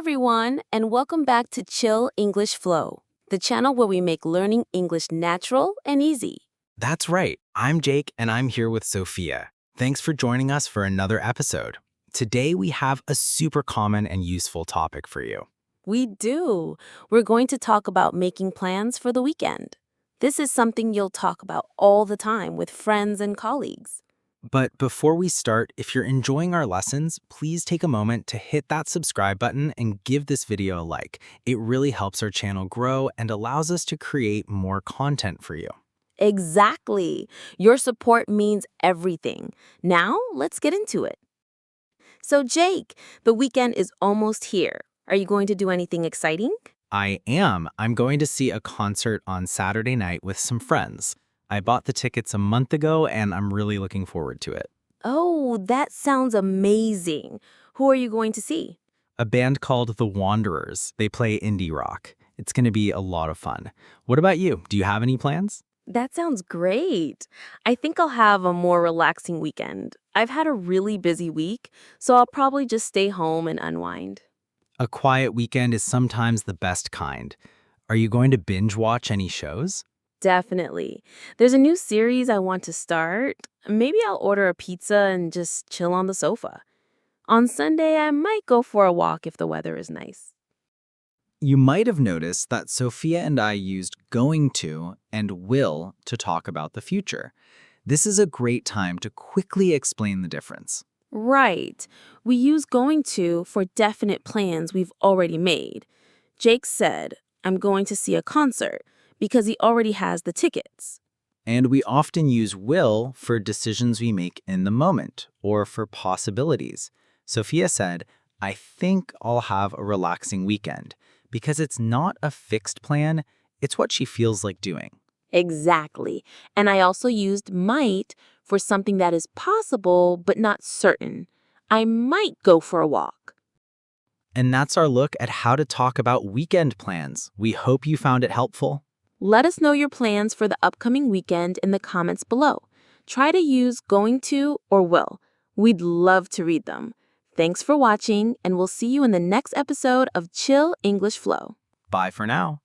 everyone, and welcome back to Chill English Flow, the channel where we make learning English natural and easy. That's right. I'm Jake, and I'm here with Sophia. Thanks for joining us for another episode. Today, we have a super common and useful topic for you. We do. We're going to talk about making plans for the weekend. This is something you'll talk about all the time with friends and colleagues. But before we start, if you're enjoying our lessons, please take a moment to hit that subscribe button and give this video a like. It really helps our channel grow and allows us to create more content for you. Exactly. Your support means everything. Now, let's get into it. So, Jake, the weekend is almost here. Are you going to do anything exciting? I am. I'm going to see a concert on Saturday night with some friends. I bought the tickets a month ago, and I'm really looking forward to it. Oh, that sounds amazing. Who are you going to see? A band called The Wanderers. They play indie rock. It's going to be a lot of fun. What about you? Do you have any plans? That sounds great. I think I'll have a more relaxing weekend. I've had a really busy week, so I'll probably just stay home and unwind. A quiet weekend is sometimes the best kind. Are you going to binge watch any shows? Definitely. There's a new series I want to start. Maybe I'll order a pizza and just chill on the sofa. On Sunday, I might go for a walk if the weather is nice. You might have noticed that Sophia and I used going to and will to talk about the future. This is a great time to quickly explain the difference. Right. We use going to for definite plans we've already made. Jake said, I'm going to see a concert because he already has the tickets. And we often use will for decisions we make in the moment or for possibilities. Sophia said, I think I'll have a relaxing weekend because it's not a fixed plan, it's what she feels like doing. Exactly. And I also used might for something that is possible but not certain. I might go for a walk. And that's our look at how to talk about weekend plans. We hope you found it helpful. Let us know your plans for the upcoming weekend in the comments below. Try to use going to or will. We'd love to read them. Thanks for watching, and we'll see you in the next episode of Chill English Flow. Bye for now.